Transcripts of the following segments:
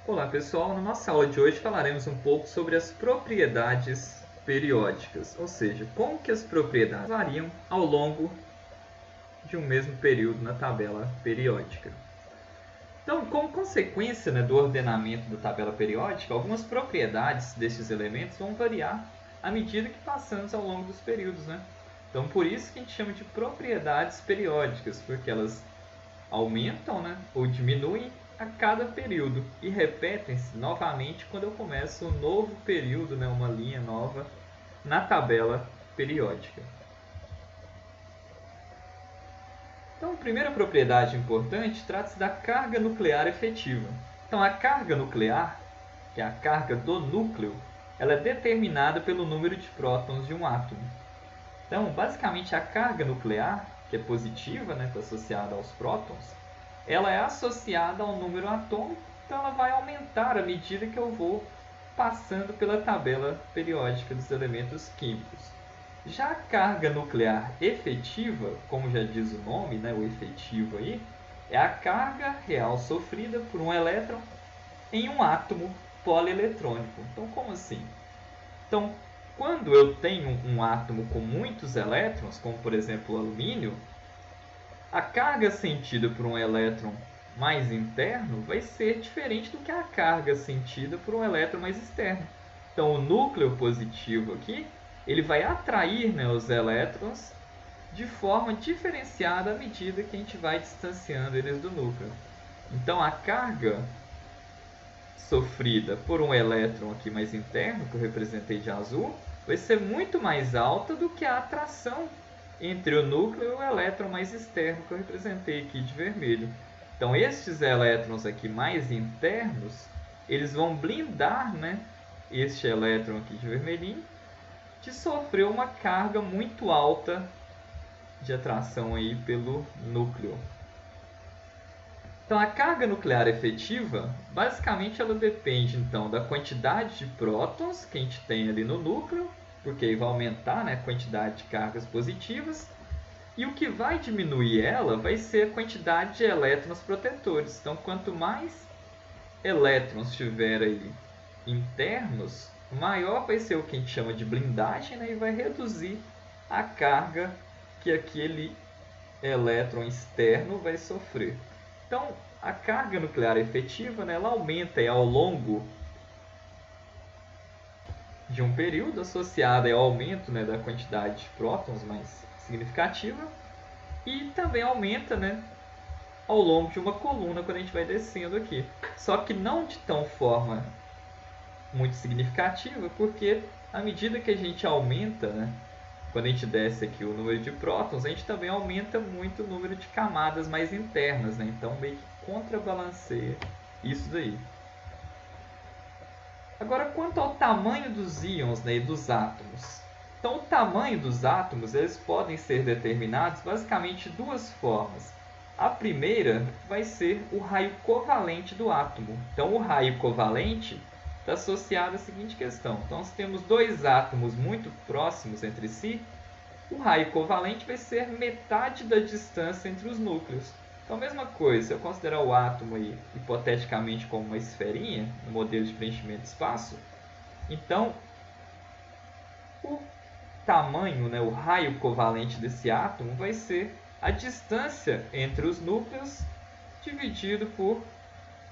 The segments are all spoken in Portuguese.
Olá pessoal, na nossa aula de hoje falaremos um pouco sobre as propriedades periódicas, ou seja, como que as propriedades variam ao longo de um mesmo período na tabela periódica. Então, como consequência do ordenamento da tabela periódica, algumas propriedades destes elementos vão variar à medida que passamos ao longo dos períodos. Então, por isso que a gente chama de propriedades periódicas, porque elas aumentam ou diminuem a cada período e repetem-se novamente quando eu começo um novo período, uma linha nova na tabela periódica. Então, a primeira propriedade importante trata-se da carga nuclear efetiva. Então, a carga nuclear, que é a carga do núcleo, ela é determinada pelo número de prótons de um átomo. Então, basicamente, a carga nuclear, que é positiva, está associada aos prótons, ela é associada ao número atômico, então ela vai aumentar à medida que eu vou passando pela tabela periódica dos elementos químicos. Já a carga nuclear efetiva, como já diz o nome, o efetivo aí, é a carga real sofrida por um elétron em um átomo polieletrônico. Então, como assim? Então, quando eu tenho um átomo com muitos elétrons, como por exemplo o alumínio, a carga sentida por um elétron mais interno vai ser diferente do que a carga sentida por um elétron mais externo. Então, o núcleo positivo aqui, ele vai atrair os elétrons de forma diferenciada à medida que a gente vai distanciando eles do núcleo. Então, a carga sofrida por um elétron aqui mais interno, que eu representei de azul, vai ser muito mais alta do que a atração entre o núcleo e o elétron mais externo, que eu representei aqui de vermelho. Então, estes elétrons aqui mais internos, eles vão blindar este elétron aqui de vermelhinho de sofrer uma carga muito alta de atração aí pelo núcleo. Então, a carga nuclear efetiva, basicamente, ela depende então da quantidade de prótons que a gente tem ali no núcleo, porque aí vai aumentar a quantidade de cargas positivas, e o que vai diminuir ela vai ser a quantidade de elétrons protetores. Então, quanto mais elétrons tiver aí internos, maior vai ser o que a gente chama de blindagem, e vai reduzir a carga que aquele elétron externo vai sofrer. Então, a carga nuclear efetiva ela aumenta ao longo de um período, associada ao aumento da quantidade de prótons mais significativa, e também aumenta ao longo de uma coluna quando a gente vai descendo aqui. Só que não de tão forma muito significativa, porque à medida que a gente aumenta, quando a gente desce aqui o número de prótons, a gente também aumenta muito o número de camadas mais internas, então meio que contrabalanceia isso daí. Agora, quanto ao tamanho dos íons e dos átomos. Então, o tamanho dos átomos eles podem ser determinados basicamente de duas formas. A primeira vai ser o raio covalente do átomo. Então, o raio covalente está associado à seguinte questão. Então, se temos dois átomos muito próximos entre si, o raio covalente vai ser metade da distância entre os núcleos. Então, a mesma coisa, se eu considerar o átomo aí, hipoteticamente como uma esferinha, no modelo de preenchimento de espaço, então o tamanho, o raio covalente desse átomo vai ser a distância entre os núcleos dividido por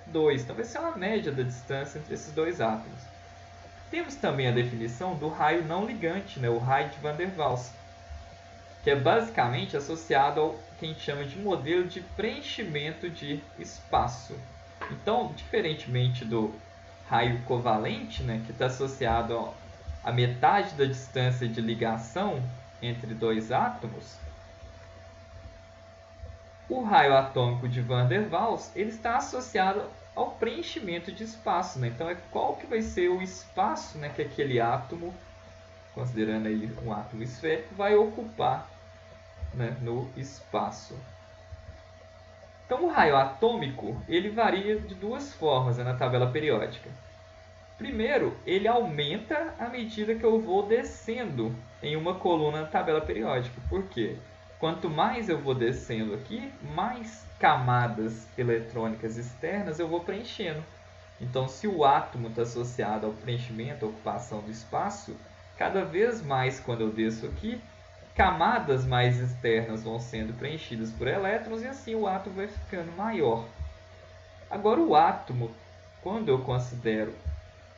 2. Então, vai ser uma média da distância entre esses dois átomos. Temos também a definição do raio não ligante, o raio de Van der Waals, que é basicamente associado ao que a gente chama de modelo de preenchimento de espaço. Então, diferentemente do raio covalente, que está associado a metade da distância de ligação entre dois átomos, o raio atômico de Van der Waals ele está associado ao preenchimento de espaço. Então, é qual que vai ser o espaço que aquele átomo, considerando aí um átomo esférico, vai ocupar no espaço. Então, o raio atômico ele varia de duas formas na tabela periódica. Primeiro, ele aumenta à medida que eu vou descendo em uma coluna na tabela periódica. Por quê? Quanto mais eu vou descendo aqui, mais camadas eletrônicas externas eu vou preenchendo. Então, se o átomo está associado ao preenchimento, à ocupação do espaço, cada vez mais, quando eu desço aqui, camadas mais externas vão sendo preenchidas por elétrons e assim o átomo vai ficando maior. Agora, o átomo, quando eu considero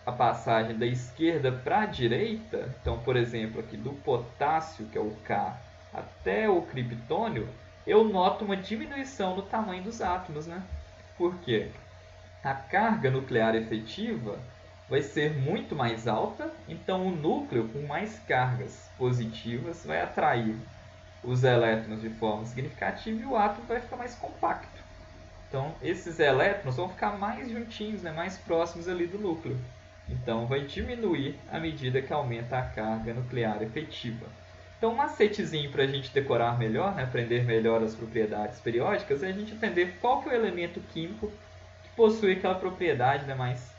a passagem da esquerda para a direita, então, por exemplo, aqui do potássio, que é o K, até o criptônio, eu noto uma diminuição no tamanho dos átomos, né? Por quê? A carga nuclear efetiva vai ser muito mais alta, então o núcleo com mais cargas positivas vai atrair os elétrons de forma significativa e o átomo vai ficar mais compacto. Então, esses elétrons vão ficar mais juntinhos, né, mais próximos ali do núcleo. Então, vai diminuir à medida que aumenta a carga nuclear efetiva. Então, um macetezinho para a gente decorar melhor, né, aprender melhor as propriedades periódicas, é a gente entender qual que é o elemento químico que possui aquela propriedade, mais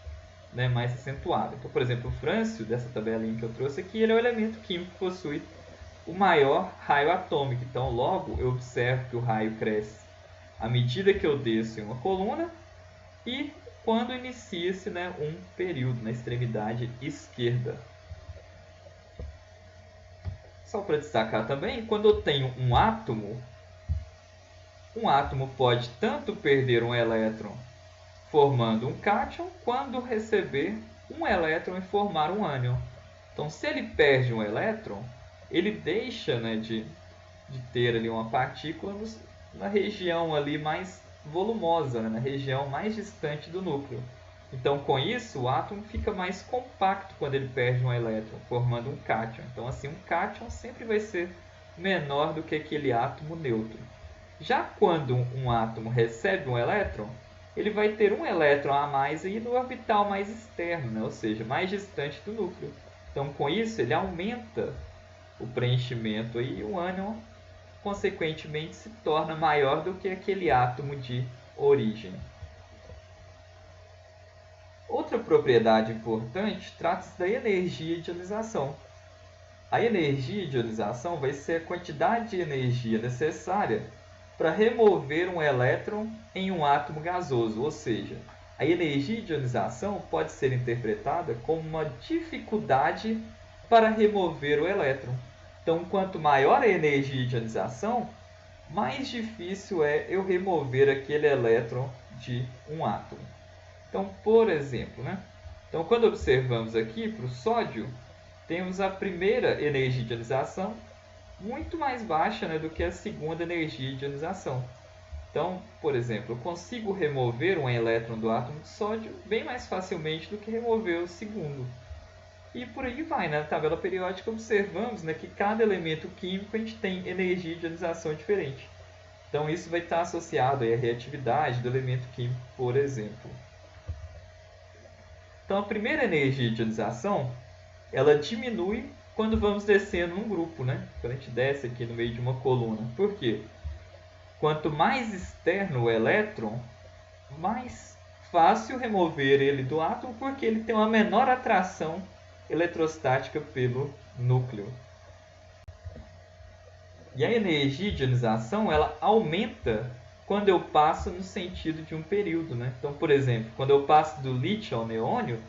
acentuada. Então, por exemplo, o frâncio, dessa tabelinha que eu trouxe aqui, ele é o elemento químico que possui o maior raio atômico. Então, logo, eu observo que o raio cresce à medida que eu desço em uma coluna e quando inicia-se, né, um período na extremidade esquerda. Só para destacar também, quando eu tenho um átomo pode tanto perder um elétron formando um cátion, quando receber um elétron e formar um ânion. Então, se ele perde um elétron, ele deixa, né, de ter ali uma partícula na região ali mais volumosa, né, na região mais distante do núcleo. Então, com isso, o átomo fica mais compacto quando ele perde um elétron, formando um cátion. Então, assim, um cátion sempre vai ser menor do que aquele átomo neutro. Já quando um átomo recebe um elétron, ele vai ter um elétron a mais aí no orbital mais externo, né? Ou seja, mais distante do núcleo. Então, com isso, ele aumenta o preenchimento aí, e o ânion, consequentemente, se torna maior do que aquele átomo de origem. Outra propriedade importante trata-se da energia de ionização. A energia de ionização vai ser a quantidade de energia necessária para remover um elétron em um átomo gasoso, ou seja, a energia de ionização pode ser interpretada como uma dificuldade para remover o elétron. Então, quanto maior a energia de ionização, mais difícil é eu remover aquele elétron de um átomo. Então, por exemplo, né? Então, quando observamos aqui para o sódio, temos a primeira energia de ionização muito mais baixa, né, do que a segunda energia de ionização. Então, por exemplo, eu consigo remover um elétron do átomo de sódio bem mais facilmente do que remover o segundo. E por aí vai, né? Na tabela periódica observamos, né, que cada elemento químico a gente tem energia de ionização diferente. Então, isso vai estar associado aí à reatividade do elemento químico, por exemplo. Então, a primeira energia de ionização, ela diminui quando vamos descendo num grupo, né? Quando a gente desce aqui no meio de uma coluna. Por quê? Quanto mais externo o elétron, mais fácil remover ele do átomo, porque ele tem uma menor atração eletrostática pelo núcleo. E a energia de ionização, ela aumenta quando eu passo no sentido de um período, né? Então, por exemplo, quando eu passo do lítio ao neônio,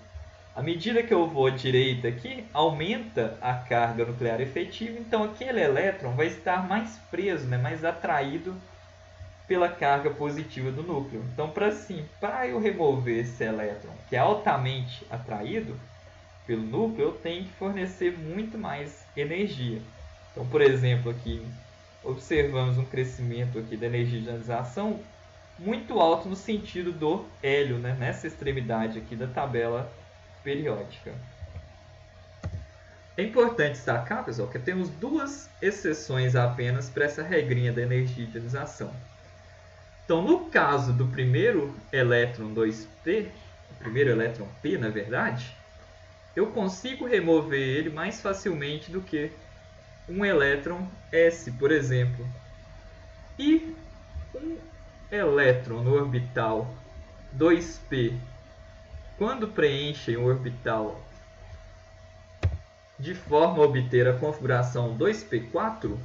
à medida que eu vou à direita aqui, aumenta a carga nuclear efetiva, então aquele elétron vai estar mais preso, né, mais atraído pela carga positiva do núcleo. Então, para eu remover esse elétron, que é altamente atraído pelo núcleo, eu tenho que fornecer muito mais energia. Então, por exemplo, aqui observamos um crescimento aqui da energia de ionização muito alto no sentido do hélio, né, nessa extremidade aqui da tabela periódica. É importante destacar, pessoal, que temos duas exceções apenas para essa regrinha da energia de ionização. Então, no caso do primeiro elétron 2p, o primeiro elétron p, na verdade, eu consigo remover ele mais facilmente do que um elétron s, por exemplo. E um elétron no orbital 2p, quando preenchem o orbital de forma a obter a configuração 2p4,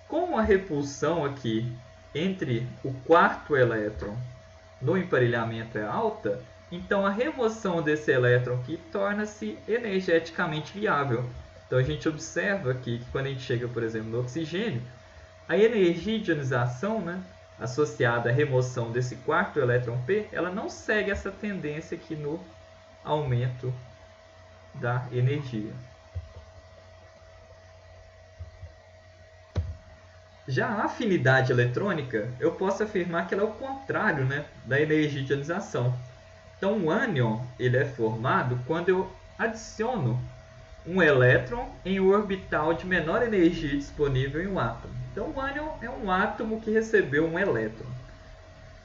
com a repulsão aqui entre o quarto elétron no emparelhamento é alta, Então, a remoção desse elétron aqui torna-se energeticamente viável. Então, a gente observa aqui que quando a gente chega, por exemplo, no oxigênio, a energia de ionização, né, associada à remoção desse quarto elétron P, ela não segue essa tendência aqui no aumento da energia. Já a afinidade eletrônica, eu posso afirmar que ela é o contrário, né, da energia de ionização. Então, o ânion ele é formado quando eu adiciono um elétron em um orbital de menor energia disponível em um átomo. Então, o ânion é um átomo que recebeu um elétron.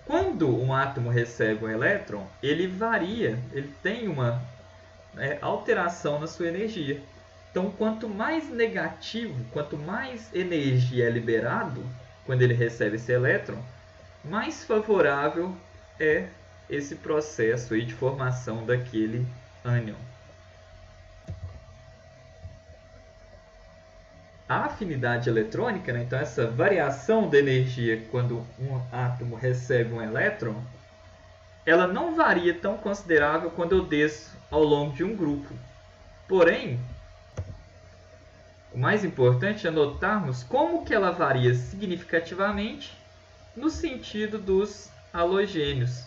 Quando um átomo recebe um elétron, ele varia, ele tem uma alteração na sua energia. Então, quanto mais negativo, quanto mais energia é liberado quando ele recebe esse elétron, mais favorável é esse processo aí de formação daquele ânion. A afinidade eletrônica, né, então essa variação da energia quando um átomo recebe um elétron, ela não varia tão considerável quando eu desço ao longo de um grupo. Porém, o mais importante é notarmos como que ela varia significativamente no sentido dos halogênios.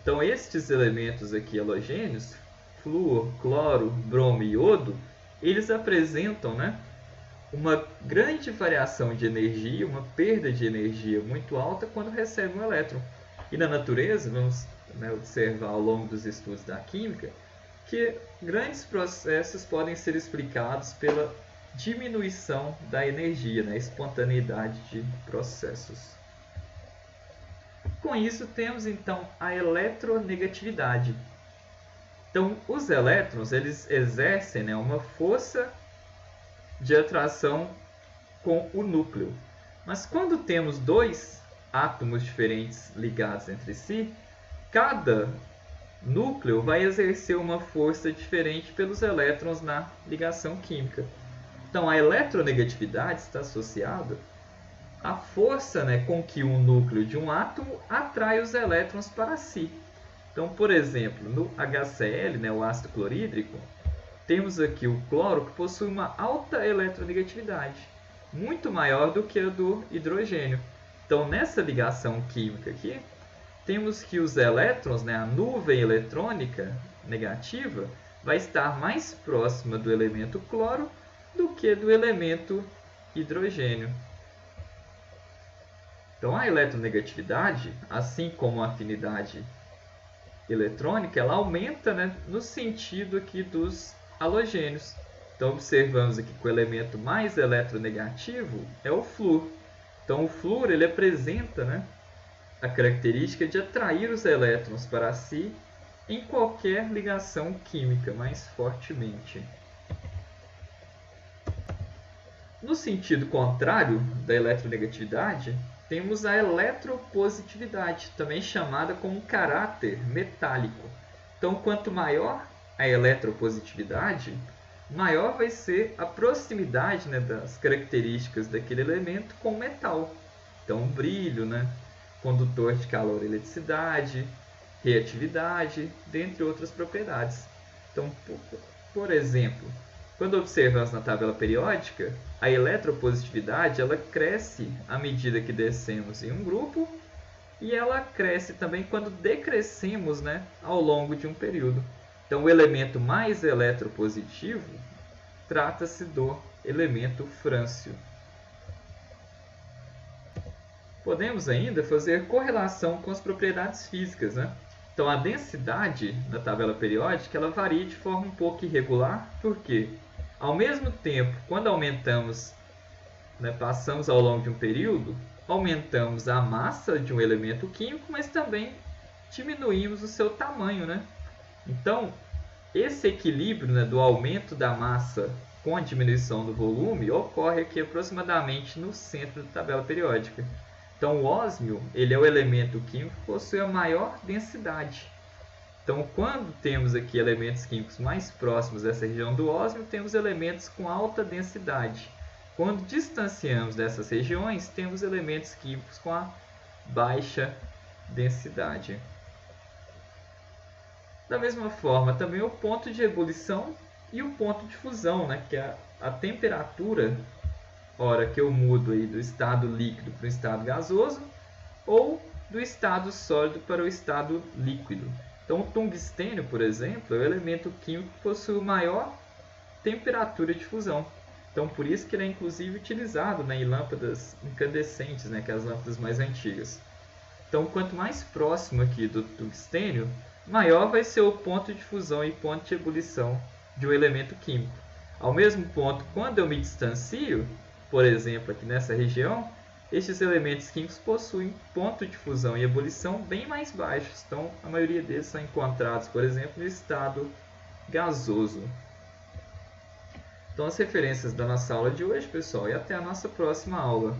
Então, estes elementos aqui halogênios, flúor, cloro, bromo e iodo, eles apresentam, né, uma grande variação de energia, uma perda de energia muito alta quando recebem um elétron. E na natureza, vamos, né, observar ao longo dos estudos da química, que grandes processos podem ser explicados pela diminuição da energia, né, espontaneidade de processos. Com isso, temos então a eletronegatividade. Então, os elétrons eles exercem, né, uma força de atração com o núcleo. Mas quando temos dois átomos diferentes ligados entre si, cada núcleo vai exercer uma força diferente pelos elétrons na ligação química. Então, a eletronegatividade está associada a força, né, com que um núcleo de um átomo atrai os elétrons para si. Então, por exemplo, no HCl, né, o ácido clorídrico, temos aqui o cloro que possui uma alta eletronegatividade, muito maior do que a do hidrogênio. Então, nessa ligação química aqui, temos que os elétrons, né, a nuvem eletrônica negativa, vai estar mais próxima do elemento cloro do que do elemento hidrogênio. Então, a eletronegatividade, assim como a afinidade eletrônica, ela aumenta, né, no sentido aqui dos halogênios. Então, observamos aqui que o elemento mais eletronegativo é o flúor. Então, o flúor ele apresenta, né, a característica de atrair os elétrons para si em qualquer ligação química mais fortemente. No sentido contrário da eletronegatividade, temos a eletropositividade, também chamada como caráter metálico. Então, quanto maior a eletropositividade, maior vai ser a proximidade, né, das características daquele elemento com o metal. Então, brilho, né, condutor de calor e eletricidade, reatividade, dentre outras propriedades. Então, por exemplo, quando observamos na tabela periódica, a eletropositividade ela cresce à medida que descemos em um grupo e ela cresce também quando decrescemos, né, ao longo de um período. Então, o elemento mais eletropositivo trata-se do elemento frâncio. Podemos ainda fazer correlação com as propriedades físicas, né? Então, a densidade na tabela periódica ela varia de forma um pouco irregular, porque ao mesmo tempo, quando aumentamos, né, passamos ao longo de um período, aumentamos a massa de um elemento químico, mas também diminuímos o seu tamanho, né? Então, esse equilíbrio, né, do aumento da massa com a diminuição do volume ocorre aqui aproximadamente no centro da tabela periódica. Então, o ósmio ele é o elemento químico que possui a maior densidade. Então, quando temos aqui elementos químicos mais próximos dessa região do ósmio, temos elementos com alta densidade. Quando distanciamos dessas regiões, temos elementos químicos com a baixa densidade. Da mesma forma, também o ponto de ebulição e o ponto de fusão, né, que é a temperatura, hora que eu mudo aí do estado líquido para o estado gasoso, ou do estado sólido para o estado líquido. Então, o tungstênio, por exemplo, é o elemento químico que possui maior temperatura de fusão. Então, por isso que ele é inclusive utilizado, né, em lâmpadas incandescentes, né, que é as lâmpadas mais antigas. Então, quanto mais próximo aqui do tungstênio, maior vai ser o ponto de fusão e ponto de ebulição de um elemento químico. Ao mesmo ponto, quando eu me distancio, por exemplo, aqui nessa região, estes elementos químicos possuem ponto de fusão e ebulição bem mais baixos. Então, a maioria deles são encontrados, por exemplo, no estado gasoso. Então, as referências da nossa aula de hoje, pessoal, e até a nossa próxima aula.